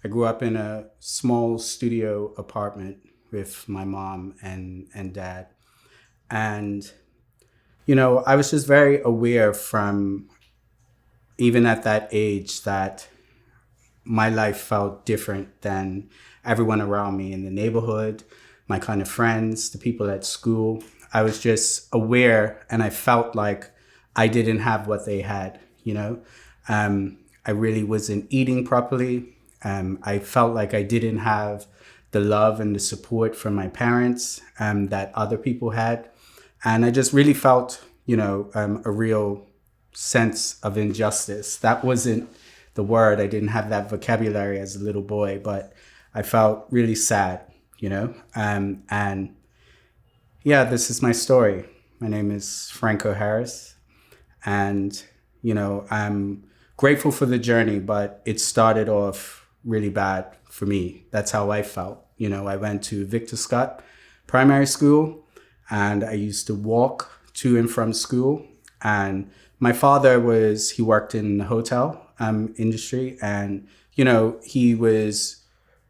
I grew up in a small studio apartment with my mom and dad. And, I was just very aware from even at that age that my life felt different than everyone around me in the neighborhood, my kind of friends, the people at school. I was just aware and I felt like I didn't have what they had. I really wasn't eating properly. I felt like I didn't have the love and the support from my parents that other people had. And I just really felt, a real sense of injustice. That wasn't the word. I didn't have that vocabulary as a little boy, but I felt really sad. And yeah, this is my story. My name is Francko Harris. And, I'm grateful for the journey, but it started off really bad for me. That's how I felt. I went to Victor Scott Primary School and I used to walk to and from school. And my father he worked in the hotel industry and, he was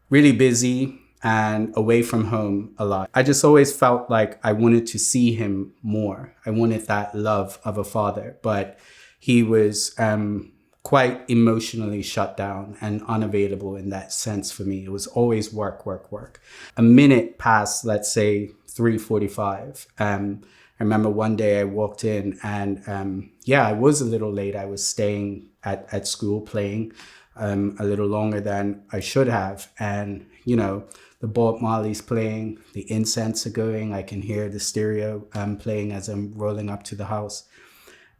really busy and away from home a lot. I just always felt like I wanted to see him more. I wanted that love of a father, but he was quite emotionally shut down and unavailable in that sense for me. It was always work, work, work. A minute past, let's say 3:45. I remember one day I walked in and I was a little late. I was staying at school playing a little longer than I should have. And, the Bob Marley's playing, the incense are going. I can hear the stereo playing as I'm rolling up to the house.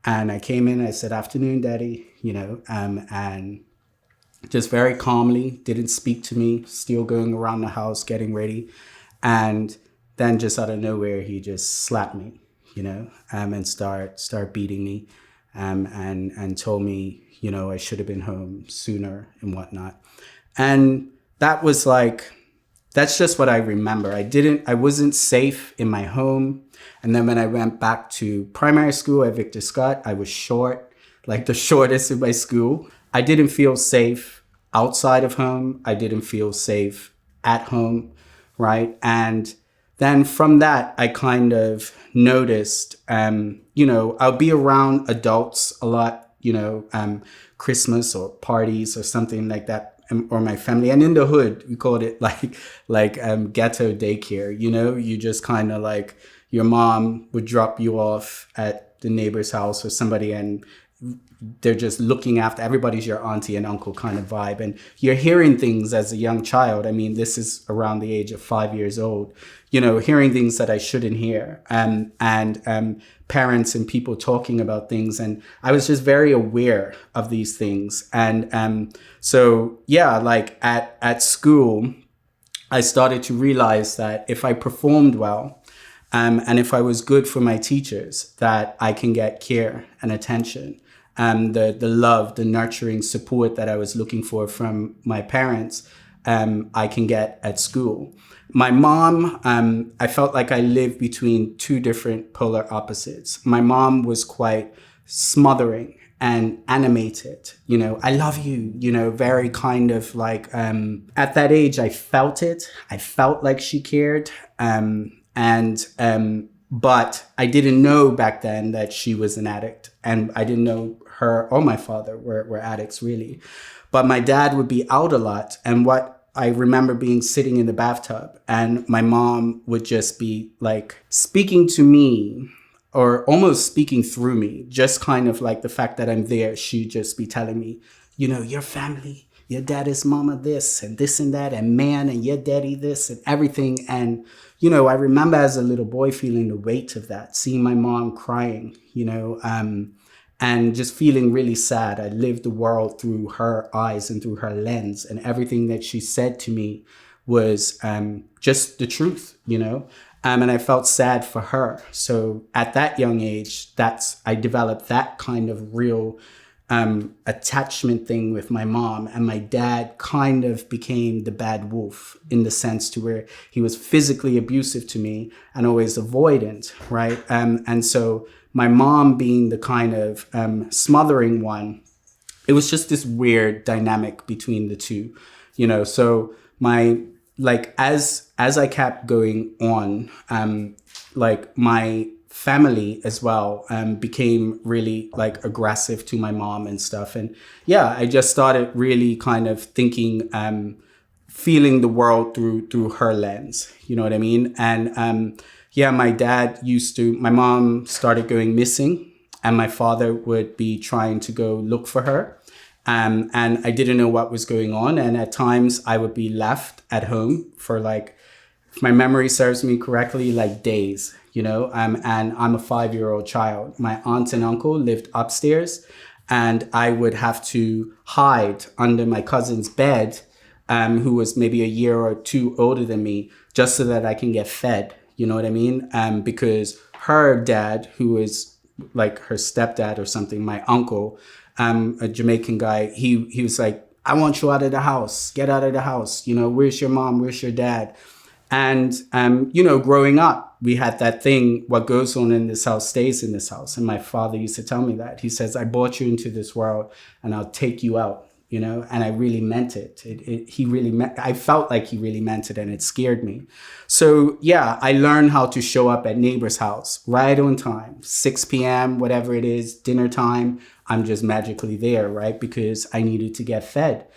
And I came in, I said, "Afternoon, Daddy," and just very calmly, didn't speak to me, still going around the house, getting ready. And then just out of nowhere, he just slapped me, and start beating me, and told me, I should have been home sooner and whatnot. And that's just what I remember. I wasn't safe in my home. And then when I went back to primary school at Victor Scott, I was short, like the shortest in my school. I didn't feel safe outside of home. I didn't feel safe at home, right? And then from that, I kind of noticed, I'll be around adults a lot, Christmas or parties or something like that, or my family. And in the hood, we called it like ghetto daycare. You just kind of like your mom would drop you off at the neighbor's house or somebody, and they're just looking after everybody's your auntie and uncle kind of vibe. And you're hearing things as a young child. I mean, this is around the age of 5 years old, hearing things that I shouldn't hear, and parents and people talking about things. And I was just very aware of these things. And so, yeah, like at school, I started to realize that if I performed well, and if I was good for my teachers, that I can get care and attention. The love, the nurturing support that I was looking for from my parents, I can get at school. My mom, I felt like I lived between two different polar opposites. My mom was quite smothering and animated, I love you, very kind of like, at that age, I felt it. I felt like she cared. But I didn't know back then that she was an addict, and I didn't know her or my father were addicts really. But my dad would be out a lot, and what I remember being sitting in the bathtub, and my mom would just be like speaking to me or almost speaking through me, just kind of like the fact that I'm there. She'd just be telling me, your family, your daddy's mama this and this and that, and man, and your daddy this and everything. And I remember as a little boy feeling the weight of that, seeing my mom crying, and just feeling really sad. I lived the world through her eyes and through her lens, and everything that she said to me was just the truth, and I felt sad for her. So at that young age, I developed that kind of real attachment thing with my mom, and my dad kind of became the bad wolf in the sense to where he was physically abusive to me and always avoidant, right? And so my mom being the kind of smothering one, it was just this weird dynamic between the two. So my, like, as I kept going on, like my family as well became really like aggressive to my mom and stuff. And yeah, I just started really kind of thinking, feeling the world through her lens. You know what I mean? And yeah, my mom started going missing, and my father would be trying to go look for her. And I didn't know what was going on. And at times I would be left at home for, like, if my memory serves me correctly, like days, and I'm a 5-year-old child. My aunt and uncle lived upstairs, and I would have to hide under my cousin's bed, who was maybe a year or two older than me, just so that I can get fed. You know what I mean? Because her dad, who is like her stepdad or something, my uncle, a Jamaican guy, he was like, I want you out of the house. Get out of the house. Where's your mom? Where's your dad? And, growing up, we had that thing, what goes on in this house stays in this house. And my father used to tell me that. He says, I brought you into this world and I'll take you out. And I really meant it. I felt like he really meant it, and it scared me. So yeah, I learned how to show up at neighbor's house right on time, 6 p.m., whatever it is, dinner time. I'm just magically there, right? Because I needed to get fed.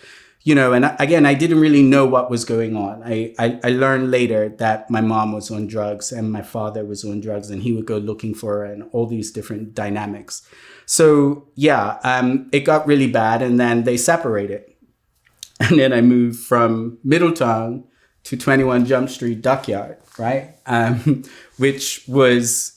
And again, I didn't really know what was going on. I learned later that my mom was on drugs and my father was on drugs, and he would go looking for her, and all these different dynamics. So yeah, it got really bad, and then they separated. And then I moved from Middletown to 21 Jump Street Dockyard, right? Which was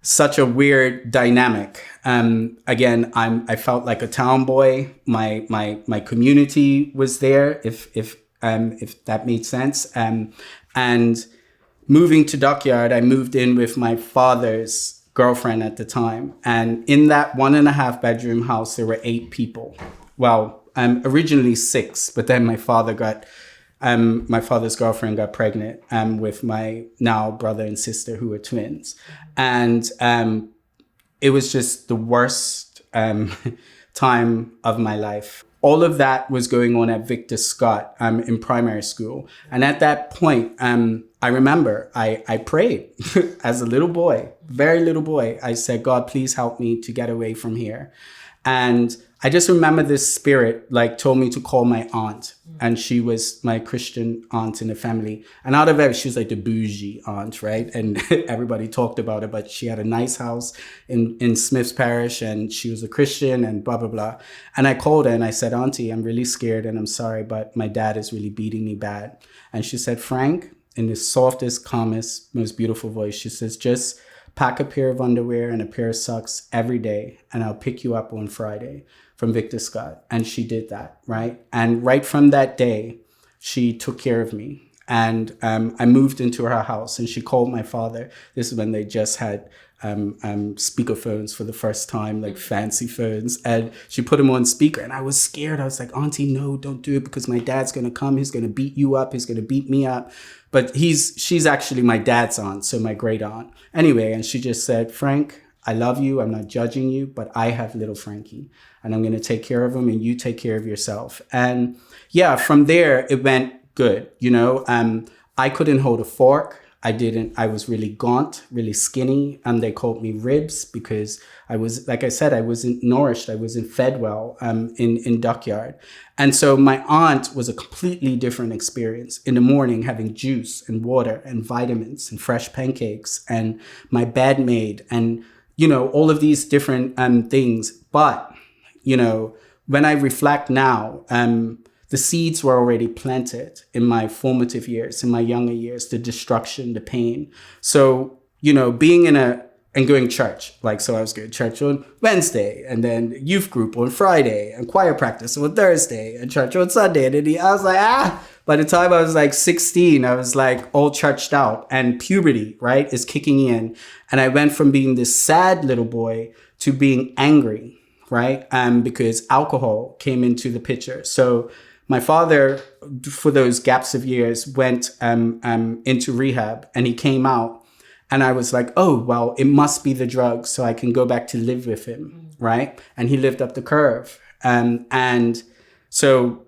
such a weird dynamic. Again, I felt like a town boy. My community was there, if that made sense. And moving to Dockyard, I moved in with my father's girlfriend at the time. And in that 1.5 bedroom house, there were 8 people. Well, originally 6, but then my father's girlfriend got pregnant with my now brother and sister, who were twins. And it was just the worst time of my life. All of that was going on at Victor Scott in primary school. And at that point, I remember I prayed as a little boy, very little boy. I said, God, please help me to get away from here. And I just remember this spirit told me to call my aunt, and she was my Christian aunt in the family. And out of it, she was like the bougie aunt, right? And everybody talked about it, but she had a nice house in Smith's Parish, and she was a Christian, and blah, blah, blah. And I called her and I said, Auntie, I'm really scared and I'm sorry, but my dad is really beating me bad. And she said, Frank, in the softest, calmest, most beautiful voice, she says, just pack a pair of underwear and a pair of socks every day, and I'll pick you up on Friday from Victor Scott. And she did that, right? And right from that day, she took care of me. And I moved into her house, and she called my father. This is when they just had speakerphones for the first time, like fancy phones. And she put him on speaker, and I was scared. I was like, Auntie, no, don't do it, because my dad's going to come. He's going to beat you up. He's going to beat me up. But she's actually my dad's aunt, so my great aunt. Anyway, and she just said, Frank, I love you. I'm not judging you, but I have little Frankie, and I'm going to take care of him, and you take care of yourself. And yeah, from there, it went good. I couldn't hold a fork. I was really gaunt, really skinny. And they called me ribs because I was, like I said, I wasn't nourished. I wasn't fed well in Dockyard. And so my aunt was a completely different experience. In the morning, having juice and water and vitamins and fresh pancakes, and my bed made, and, all of these different things. But, when I reflect now, the seeds were already planted in my formative years, in my younger years, the destruction, the pain. So, being and going to church, so I was going to church on Wednesday, and then youth group on Friday, and choir practice on Thursday, and church on Sunday. And then I was like, by the time I was 16, I was all churched out, and puberty, right, is kicking in. And I went from being this sad little boy to being angry, right? Because alcohol came into the picture. So my father, for those gaps of years, went into rehab, and he came out, and I was like, oh, well, it must be the drugs, so I can go back to live with him, right? And he lived up the curve. And so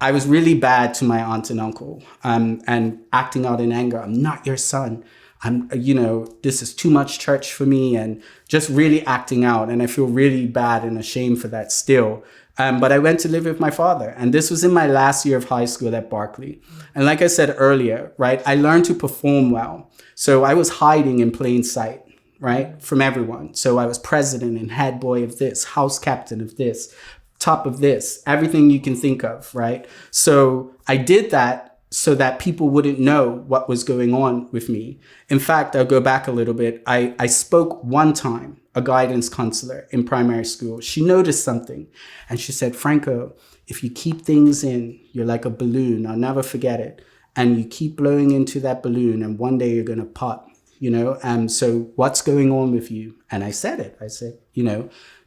I was really bad to my aunt and uncle, and acting out in anger. I'm not your son. This is too much church for me, and just really acting out. And I feel really bad and ashamed for that still. But I went to live with my father, and this was in my last year of high school at Berkeley. And like I said earlier, right, I learned to perform well. So I was hiding in plain sight, right, from everyone. So I was president and head boy of this, house captain of this, top of this, everything you can think of, right? So I did that so that people wouldn't know what was going on with me. In fact, I'll go back a little bit. I spoke one time, a guidance counselor in primary school. She noticed something and she said, Francko, if you keep things in, you're like a balloon. I'll never forget it. And you keep blowing into that balloon and one day you're going to pop, so what's going on with you? And I said it. I said,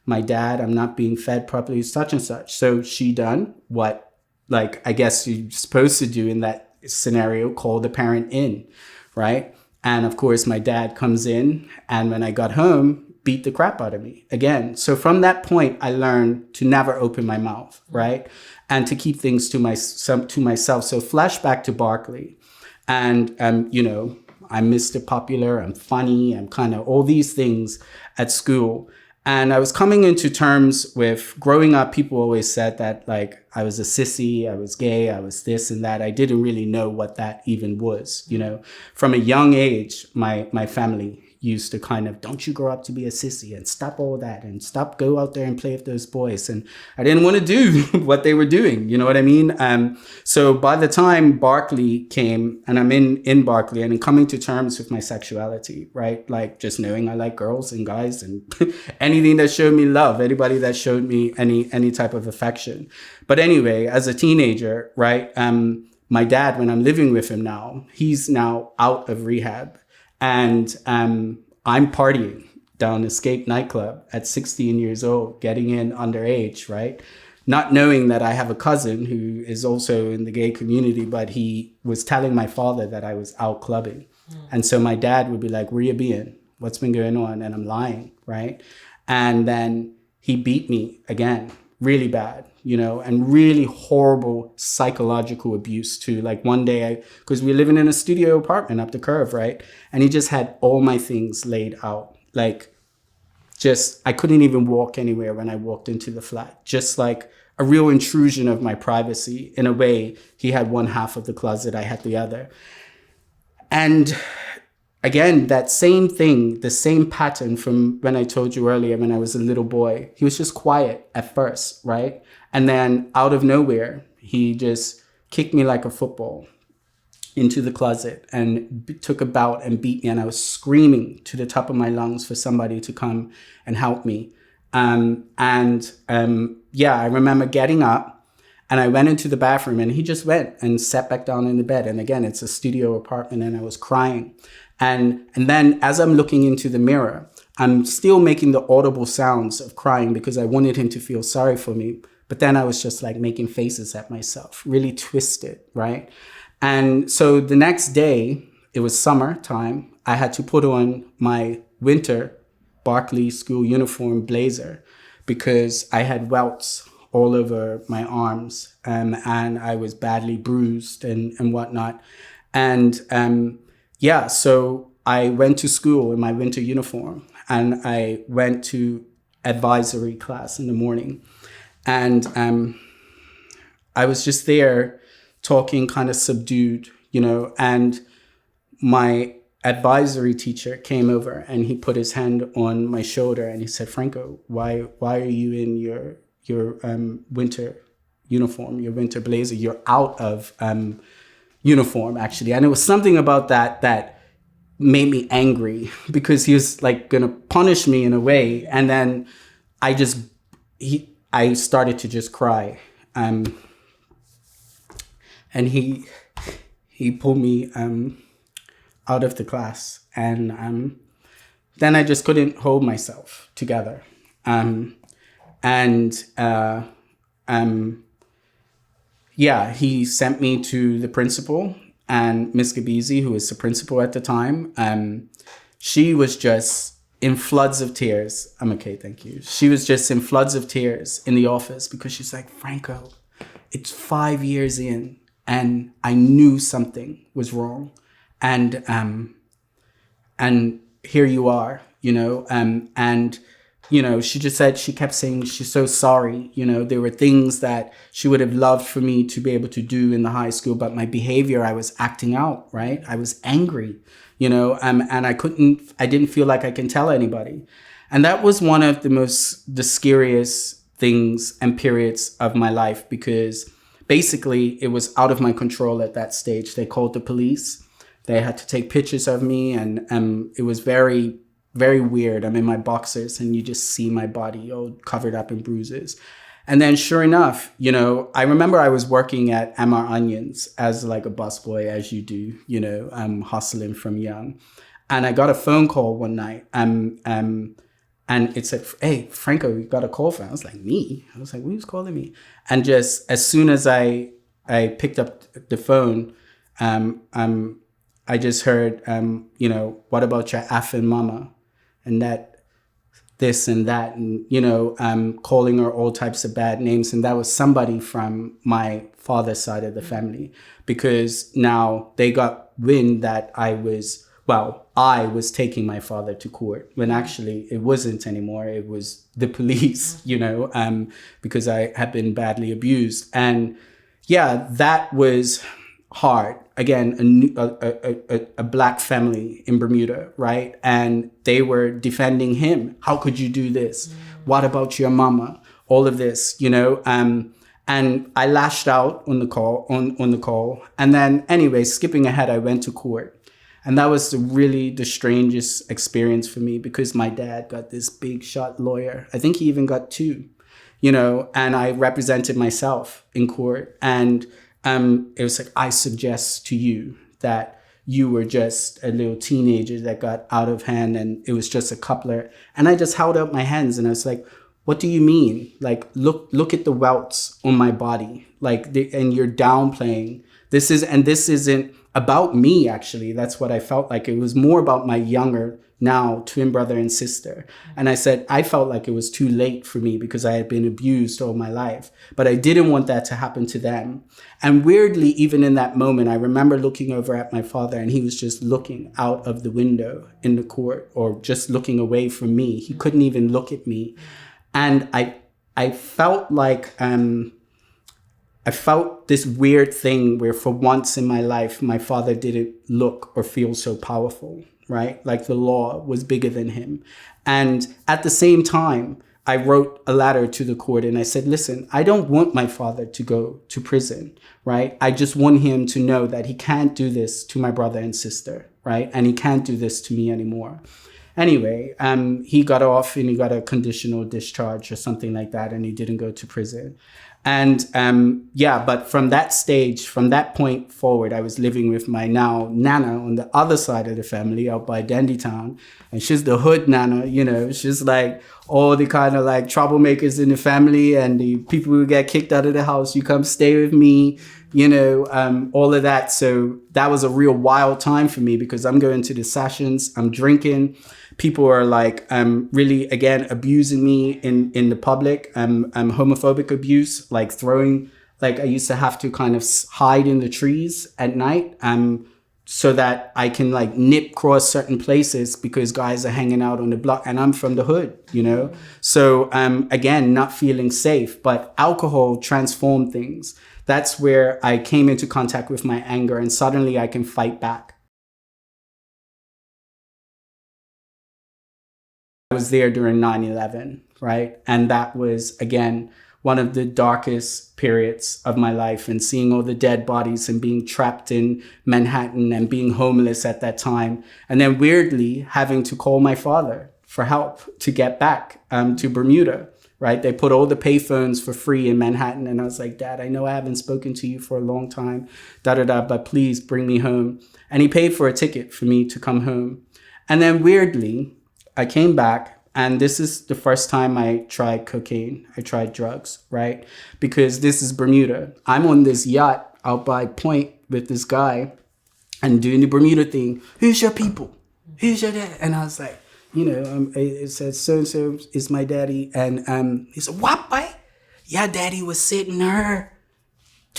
my dad, I'm not being fed properly, such and such. So she done what, I guess you're supposed to do in that scenario, call the parent in, right? And of course, my dad comes in, and when I got home, beat the crap out of me again. So from that point, I learned to never open my mouth, right? And to keep things to myself. So flashback to Berkeley, and I'm Mr. Popular, I'm funny, I'm kind of all these things at school. And I was coming into terms with growing up. People always said that I was a sissy, I was gay, I was this and that. I didn't really know what that even was. From a young age, my family used to kind of, don't you grow up to be a sissy and stop all that and go out there and play with those boys. And I didn't want to do what they were doing. You know what I mean? So by the time Berkeley came, and I'm in Berkeley and coming to terms with my sexuality, right? Just knowing I like girls and guys and anything that showed me love, anybody that showed me any type of affection. But anyway, as a teenager, right? My dad, when I'm living with him now, he's now out of rehab. And I'm partying down Escape nightclub at 16 years old, getting in underage, right? Not knowing that I have a cousin who is also in the gay community, but he was telling my father that I was out clubbing. And so my dad would be like, where you been? What's been going on? And I'm lying, right? And then he beat me again, really bad, and really horrible psychological abuse too. One day, because we were living in a studio apartment up the curve, right? And he just had all my things laid out. I couldn't even walk anywhere when I walked into the flat. Just like a real intrusion of my privacy. In a way, he had one half of the closet, I had the other. And again, that same thing, the same pattern from when I told you earlier when I was a little boy. He was just quiet at first, right? And then out of nowhere, he just kicked me like a football into the closet and took a bout and beat me. And I was screaming to the top of my lungs for somebody to come and help me. I remember getting up and I went into the bathroom and he just went and sat back down in the bed. And again, it's a studio apartment and I was crying. And then as I'm looking into the mirror, I'm still making the audible sounds of crying because I wanted him to feel sorry for me. But then I was just making faces at myself, really twisted, right? And so the next day, it was summertime, I had to put on my winter Berkeley school uniform blazer because I had welts all over my arms and I was badly bruised and whatnot. And so I went to school in my winter uniform and I went to advisory class in the morning. And I was just there talking kind of subdued, and my advisory teacher came over and he put his hand on my shoulder and he said, Francko, why are you in your winter uniform, your winter blazer? You're out of uniform, actually. And it was something about that made me angry because he was gonna punish me in a way. And then I started to just cry. And he pulled me out of the class. And then I just couldn't hold myself together. He sent me to the principal, and Miss Gabizi, who was the principal at the time, she was just in floods of tears. I'm okay, thank you. She was just in floods of tears in the office because she's like, Francko, it's 5 years in, and I knew something was wrong. And here you are, and she just said, she kept saying she's so sorry. There were things that she would have loved for me to be able to do in the high school, but my behavior, I was acting out, right? I was angry, and I didn't feel like I can tell anybody. And that was one of the scariest things and periods of my life, because basically it was out of my control at that stage. They called the police. They had to take pictures of me, and it was very, very weird. I'm in my boxers and you just see my body all covered up in bruises. And then sure enough, I remember I was working at MR Onions as like a busboy, as you do, hustling from young. And I got a phone call one night, and it said, "Hey, Francko, you got a call from?" I was like, "Me?" I was like, "Who's calling me?" And just as soon as I picked up the phone, I just heard, "What about your effing mama?" And that, this and that, and, calling her all types of bad names. And that was somebody from my father's side of the family, because now they got wind that I was taking my father to court, when actually it wasn't anymore. It was the police, because I had been badly abused. And yeah, that was hard. Again, a black family in Bermuda, right? And they were defending him. How could you do this? What about your mama? All of this, and I lashed out on the call. And then anyway, skipping ahead, I went to court. And that was really the strangest experience for me, because my dad got this big shot lawyer. I think he even got two, and I represented myself in court. And it was like, I suggest to you that you were just a little teenager that got out of hand, and it was just a coupler. And I just held up my hands and I was like, what do you mean? Like, look at the welts on my body. And you're downplaying. This isn't about me, actually. That's what I felt like. It was more about my younger, now twin brother and sister. And I said, I felt like it was too late for me, because I had been abused all my life, but I didn't want that to happen to them. And weirdly, even in that moment, I remember looking over at my father, and he was just looking out of the window in the court, or just looking away from me. He couldn't even look at me. And I felt like, I felt this weird thing where for once in my life, my father didn't look or feel so powerful, right? Like the law was bigger than him. And at the same time, I wrote a letter to the court and I said, listen, I don't want my father to go to prison, right? I just want him to know that he can't do this to my brother and sister, right? And he can't do this to me anymore. Anyway, he got off and he got a conditional discharge or something like that, and he didn't go to prison. And but from that point forward, I was living with my now Nana on the other side of the family out by Dandytown. And she's the hood Nana, she's like all the kind of like troublemakers in the family and the people who get kicked out of the house. You come stay with me, all of that. So that was a real wild time for me, because I'm going to the sessions, I'm drinking. People are like really, again, abusing me in the public, homophobic abuse, like throwing, like I used to have to kind of hide in the trees at night so that I can like nip cross certain places because guys are hanging out on the block and I'm from the hood, So again, not feeling safe, but alcohol transformed things. That's where I came into contact with my anger and suddenly I can fight back. I was there during 9/11, right? And that was, again, one of the darkest periods of my life, and seeing all the dead bodies and being trapped in Manhattan and being homeless at that time. And then weirdly having to call my father for help to get back to Bermuda, right? They put all the payphones for free in Manhattan. And I was like, Dad, I know I haven't spoken to you for a long time, but please bring me home. And he paid for a ticket for me to come home. And then weirdly, I came back, and this is the first time I tried cocaine. I tried drugs, right? Because this is Bermuda. I'm on this yacht out by Point with this guy and doing the Bermuda thing. Who's your people? Who's your dad? And I was like, it says so-and-so is my daddy. And he said, what, boy? Your daddy was sitting her.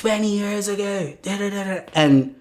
20 years ago. Da, da, da, da. And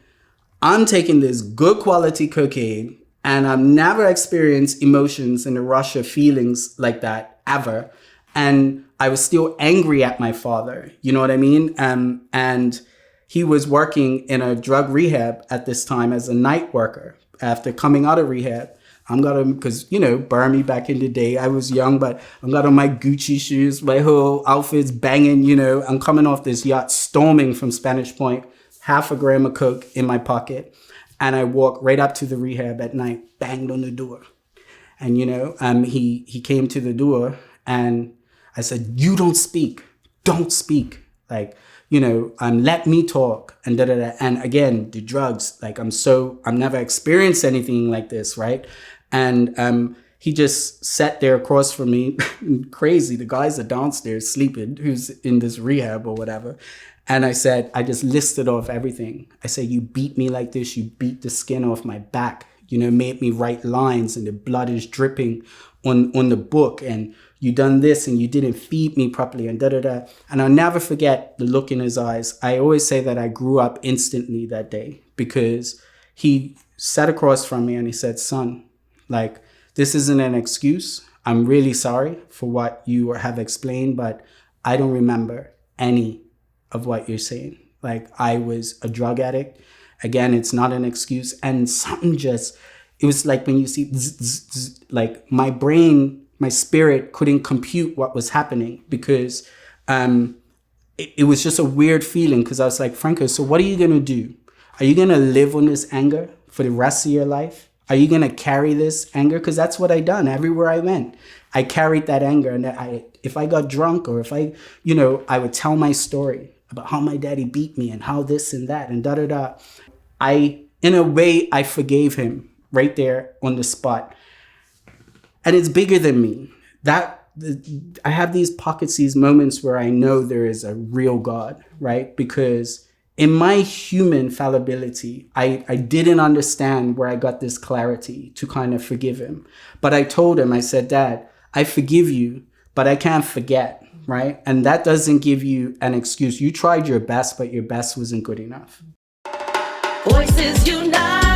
I'm taking this good quality cocaine and I've never experienced emotions and the rush of feelings like that ever. And I was still angry at my father. You know what I mean? And he was working in a drug rehab at this time as a night worker after coming out of rehab. I'm got him because, you know, Burmy back in the day, I was young, but I'm got on my Gucci shoes, my whole outfit's banging, you know, I'm coming off this yacht storming from Spanish Point, half a gram of coke in my pocket. And I walked right up to the rehab at night, banged on the door. And, you know, he came to the door and I said, you don't speak. Like, you know, let me talk and da da da. And again, the drugs, like I've never experienced anything like this, right? And he just sat there across from me, crazy. The guys are downstairs sleeping, who's in this rehab or whatever. And I just listed off everything. I said, you beat me like this. You beat the skin off my back, you know, made me write lines and the blood is dripping on the book. And you done this and you didn't feed me properly and da da da. And I'll never forget the look in his eyes. I always say that I grew up instantly that day because he sat across from me and he said, son, like, this isn't an excuse. I'm really sorry for what you have explained, but I don't remember any of what you're saying. Like, I was a drug addict. Again, it's not an excuse. And something it was like when you see, like my brain, my spirit couldn't compute what was happening because it was just a weird feeling because I was like, Francko, so what are you going to do? Are you going to live on this anger for the rest of your life? Are you going to carry this anger? Because that's what I done everywhere I went. I carried that anger. And if I got drunk or if I would tell my story about how my daddy beat me and how this and that and da da da. In a way, I forgave him right there on the spot. And it's bigger than me. I have these pockets, these moments where I know there is a real God, right? Because in my human fallibility, I didn't understand where I got this clarity to kind of forgive him. But I told him, I said, Dad, I forgive you, but I can't forget, right? And that doesn't give you an excuse. You tried your best, but your best wasn't good enough. Voices unite.